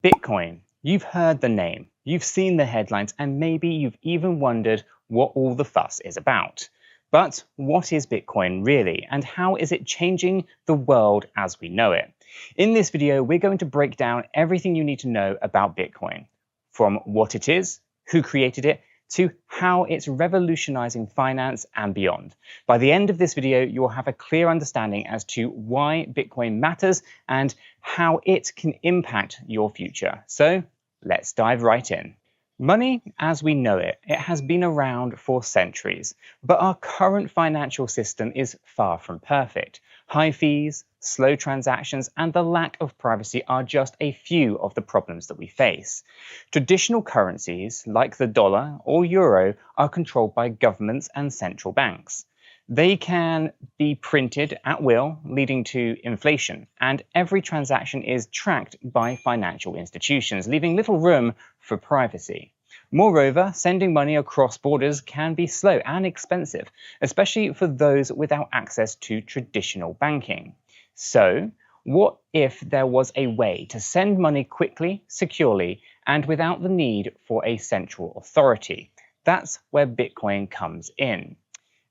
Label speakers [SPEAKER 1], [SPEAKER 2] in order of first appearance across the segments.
[SPEAKER 1] Bitcoin. You've heard the name, you've seen the headlines, and maybe you've even wondered what all the fuss is about. But what is Bitcoin really, and how is it changing the world as we know it? In this video, we're going to break down everything you need to know about Bitcoin, from what it is, who created it, to how it's revolutionizing finance and beyond. By the end of this video, you'll have a clear understanding as to why Bitcoin matters and how it can impact your future. So let's dive right in. Money as we know it has been around for centuries, but our current financial system is far from perfect. High fees, slow transactions, and the lack of privacy are just a few of the problems that we face. Traditional currencies, like the dollar or euro, are controlled by governments and central banks. They can be printed at will, leading to inflation, and every transaction is tracked by financial institutions, leaving little room for privacy. Moreover, sending money across borders can be slow and expensive, especially for those without access to traditional banking. So, what if there was a way to send money quickly, securely, and without the need for a central authority? That's where Bitcoin comes in.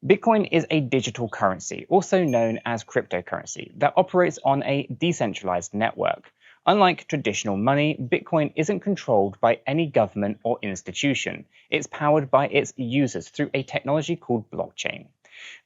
[SPEAKER 1] Bitcoin is a digital currency, also known as cryptocurrency, that operates on a decentralized network. Unlike traditional money, Bitcoin isn't controlled by any government or institution. It's powered by its users through a technology called blockchain.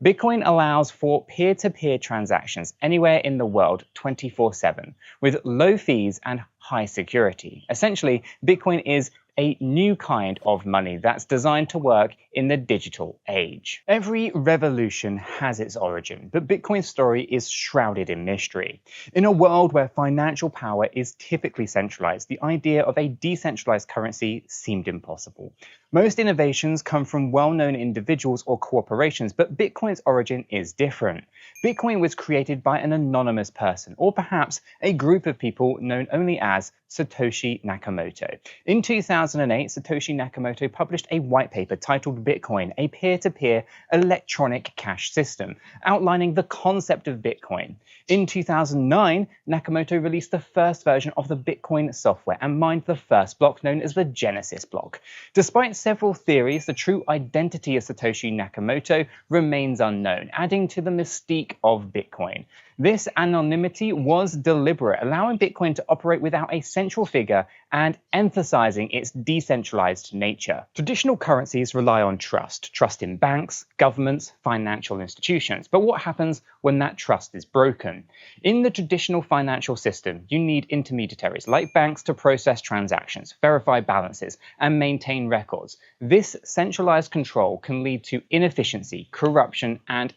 [SPEAKER 1] Bitcoin allows for peer-to-peer transactions anywhere in the world 24/7, with low fees and high security. Essentially, Bitcoin is a new kind of money that's designed to work in the digital age. Every revolution has its origin, but Bitcoin's story is shrouded in mystery. In a world where financial power is typically centralized, the idea of a decentralized currency seemed impossible. Most innovations come from well-known individuals or corporations, but Bitcoin's origin is different. Bitcoin was created by an anonymous person, or perhaps a group of people known only as Satoshi Nakamoto. In 2008, Satoshi Nakamoto published a white paper titled Bitcoin, a peer-to-peer electronic cash system, outlining the concept of Bitcoin. In 2009, Nakamoto released the first version of the Bitcoin software and mined the first block, known as the Genesis block. Despite several theories, the true identity of Satoshi Nakamoto remains unknown, adding to the mystique of Bitcoin. This anonymity was deliberate, allowing Bitcoin to operate without a central figure and emphasizing its decentralized nature. Traditional currencies rely on trust in banks, governments, financial institutions. But what happens when that trust is broken? In the traditional financial system, you need intermediaries like banks to process transactions, verify balances, and maintain records. This centralized control can lead to inefficiency, corruption, and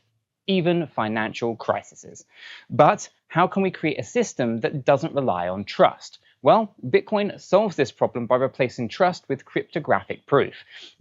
[SPEAKER 1] even financial crises. But how can we create a system that doesn't rely on trust? Well, Bitcoin solves this problem by replacing trust with cryptographic proof.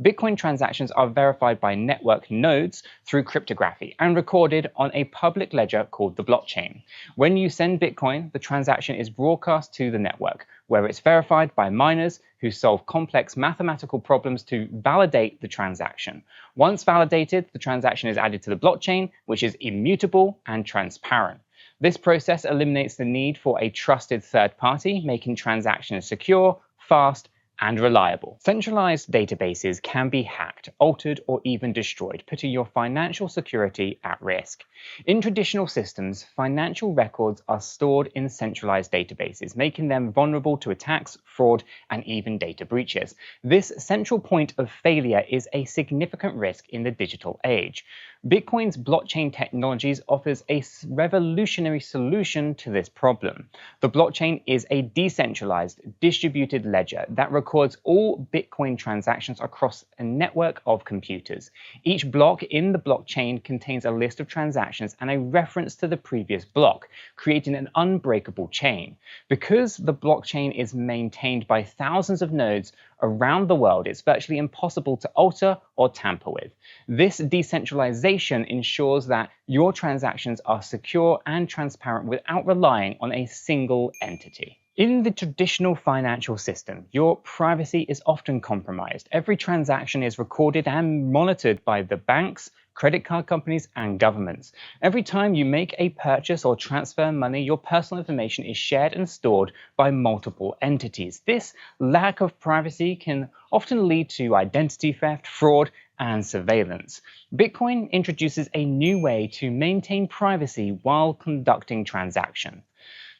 [SPEAKER 1] Bitcoin transactions are verified by network nodes through cryptography and recorded on a public ledger called the blockchain. When you send Bitcoin, the transaction is broadcast to the network, where it's verified by miners who solve complex mathematical problems to validate the transaction. Once validated, the transaction is added to the blockchain, which is immutable and transparent. This process eliminates the need for a trusted third party, making transactions secure, fast, and reliable. Centralized databases can be hacked, altered, or even destroyed, putting your financial security at risk. In traditional systems, financial records are stored in centralized databases, making them vulnerable to attacks, fraud, and even data breaches. This central point of failure is a significant risk in the digital age. Bitcoin's blockchain technologies offers a revolutionary solution to this problem. The blockchain is a decentralized, distributed ledger that records all Bitcoin transactions across a network of computers. Each block in the blockchain contains a list of transactions and a reference to the previous block, creating an unbreakable chain. Because the blockchain is maintained by thousands of nodes around the world, it's virtually impossible to alter or tamper with. This decentralization ensures that your transactions are secure and transparent without relying on a single entity. In the traditional financial system, your privacy is often compromised. Every transaction is recorded and monitored by the banks, credit card companies, and governments. Every time you make a purchase or transfer money, your personal information is shared and stored by multiple entities. This lack of privacy can often lead to identity theft, fraud, and surveillance. Bitcoin introduces a new way to maintain privacy while conducting transactions.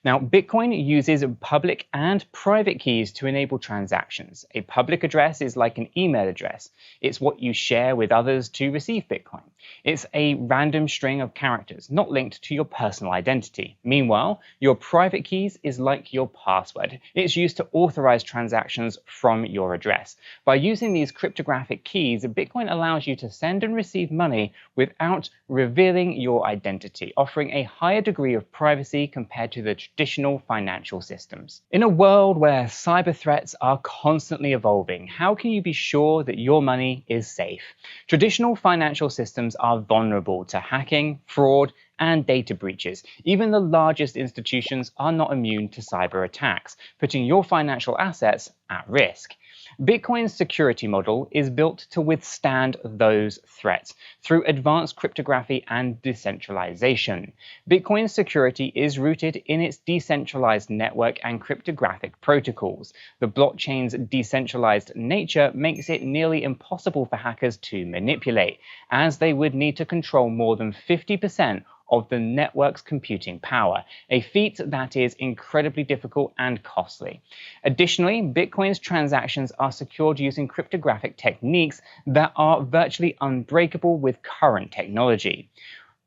[SPEAKER 1] Now, Bitcoin uses public and private keys to enable transactions. A public address is like an email address. It's what you share with others to receive Bitcoin. It's a random string of characters, not linked to your personal identity. Meanwhile, your private keys is like your password. It's used to authorize transactions from your address. By using these cryptographic keys, Bitcoin allows you to send and receive money without revealing your identity, offering a higher degree of privacy compared to the traditional financial systems. In a world where cyber threats are constantly evolving, how can you be sure that your money is safe? Traditional financial systems are vulnerable to hacking, fraud, and data breaches. Even the largest institutions are not immune to cyber attacks, putting your financial assets at risk. Bitcoin's security model is built to withstand those threats through advanced cryptography and decentralization. Bitcoin's security is rooted in its decentralized network and cryptographic protocols. The blockchain's decentralized nature makes it nearly impossible for hackers to manipulate, as they would need to control more than 50% of the network's computing power, a feat that is incredibly difficult and costly. Additionally, Bitcoin's transactions are secured using cryptographic techniques that are virtually unbreakable with current technology.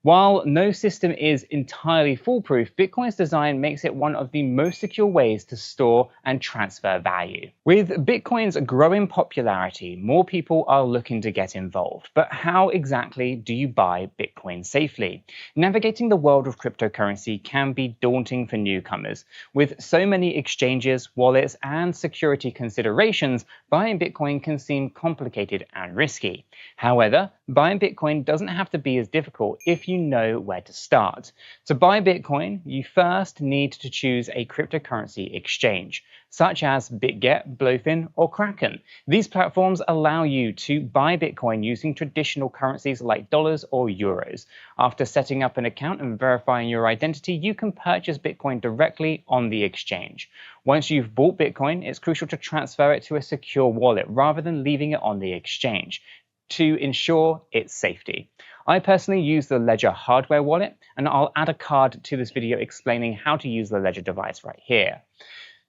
[SPEAKER 1] While no system is entirely foolproof, Bitcoin's design makes it one of the most secure ways to store and transfer value. With Bitcoin's growing popularity, more people are looking to get involved. But how exactly do you buy Bitcoin safely? Navigating the world of cryptocurrency can be daunting for newcomers. With so many exchanges, wallets, and security considerations, buying Bitcoin can seem complicated and risky. However, buying Bitcoin doesn't have to be as difficult if you know where to start. To buy Bitcoin, you first need to choose a cryptocurrency exchange, such as 𝗕𝗘𝗪𝗏, or Kraken. These platforms allow you to buy Bitcoin using traditional currencies like dollars or euros. After setting up an account and verifying your identity, you can purchase Bitcoin directly on the exchange. Once you've bought Bitcoin, it's crucial to transfer it to a secure wallet rather than leaving it on the exchange to ensure its safety. I personally use the Ledger hardware wallet, and I'll add a card to this video explaining how to use the Ledger device right here.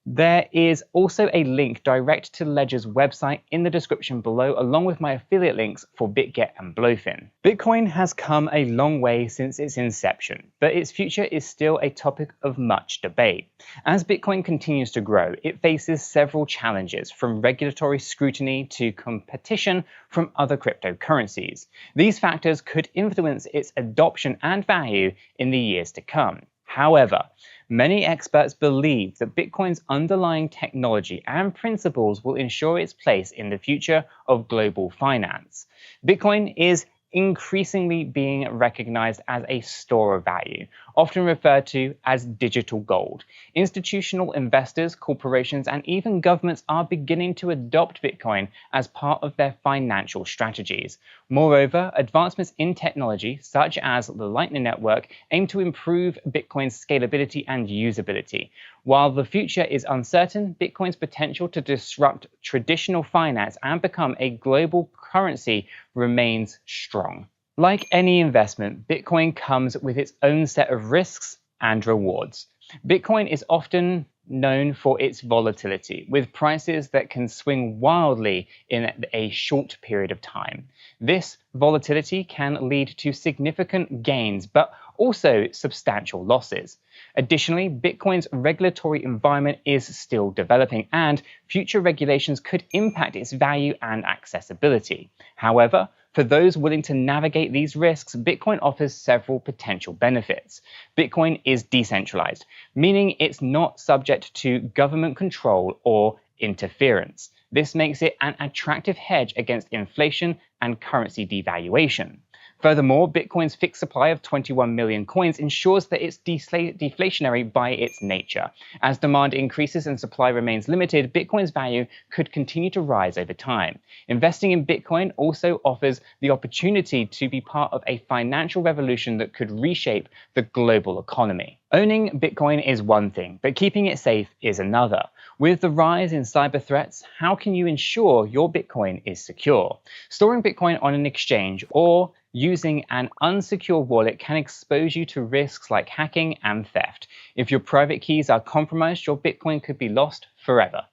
[SPEAKER 1] There is also a link direct to Ledger's website in the description below, along with my affiliate links for 𝗕𝗘𝗪𝗏. Bitcoin has come a long way since its inception, but its future is still a topic of much debate. As Bitcoin continues to grow, it faces several challenges, from regulatory scrutiny to competition from other cryptocurrencies. These factors could influence its adoption and value in the years to come. However, many experts believe that Bitcoin's underlying technology and principles will ensure its place in the future of global finance. Bitcoin is increasingly being recognized as a store of value, often referred to as digital gold. Institutional investors, corporations, and even governments are beginning to adopt Bitcoin as part of their financial strategies. Moreover, advancements in technology, such as the Lightning Network, aim to improve Bitcoin's scalability and usability. While the future is uncertain, Bitcoin's potential to disrupt traditional finance and become a global currency remains strong. Like any investment, Bitcoin comes with its own set of risks and rewards. Bitcoin is often known for its volatility, with prices that can swing wildly in a short period of time. This volatility can lead to significant gains, but also substantial losses. Additionally, Bitcoin's regulatory environment is still developing, and future regulations could impact its value and accessibility. However, for those willing to navigate these risks, Bitcoin offers several potential benefits. Bitcoin is decentralized, meaning it's not subject to government control or interference. This makes it an attractive hedge against inflation and currency devaluation. Furthermore, Bitcoin's fixed supply of 21 million coins ensures that it's deflationary by its nature. As demand increases and supply remains limited, Bitcoin's value could continue to rise over time. Investing in Bitcoin also offers the opportunity to be part of a financial revolution that could reshape the global economy. Owning Bitcoin is one thing, but keeping it safe is another. With the rise in cyber threats, how can you ensure your Bitcoin is secure? Storing Bitcoin on an exchange or using an unsecure wallet can expose you to risks like hacking and theft. If your private keys are compromised, your Bitcoin could be lost forever.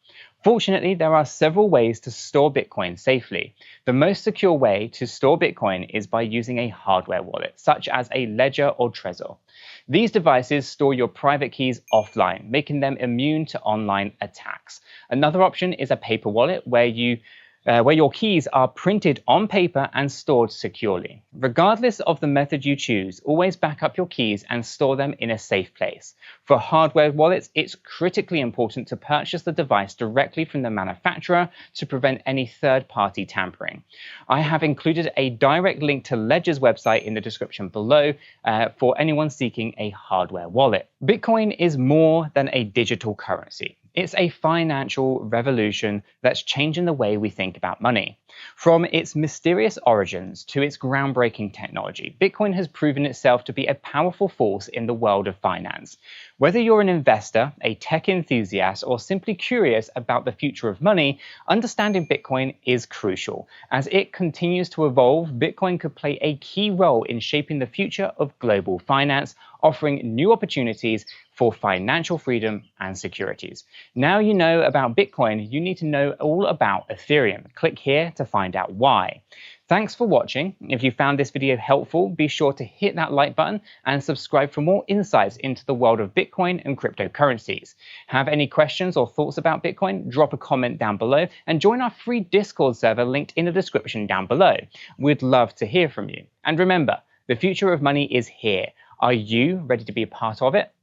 [SPEAKER 1] Fortunately, there are several ways to store Bitcoin safely. The most secure way to store Bitcoin is by using a hardware wallet, such as a Ledger or Trezor. These devices store your private keys offline, making them immune to online attacks. Another option is a paper wallet where your keys are printed on paper and stored securely. Regardless of the method you choose, always back up your keys and store them in a safe place. For hardware wallets, it's critically important to purchase the device directly from the manufacturer to prevent any third-party tampering. I have included a direct link to Ledger's website in the description below for anyone seeking a hardware wallet. Bitcoin is more than a digital currency. It's a financial revolution that's changing the way we think about money. From its mysterious origins to its groundbreaking technology, Bitcoin has proven itself to be a powerful force in the world of finance. Whether you're an investor, a tech enthusiast, or simply curious about the future of money, understanding Bitcoin is crucial. As it continues to evolve, Bitcoin could play a key role in shaping the future of global finance, offering new opportunities for financial freedom and securities. Now you know about Bitcoin, you need to know all about Ethereum. Click here to find out why. Thanks for watching. If you found this video helpful, be sure to hit that like button and subscribe for more insights into the world of Bitcoin and cryptocurrencies. Have any questions or thoughts about Bitcoin? Drop a comment down below and join our free Discord server linked in the description down below. We'd love to hear from you. And remember, the future of money is here. Are you ready to be a part of it?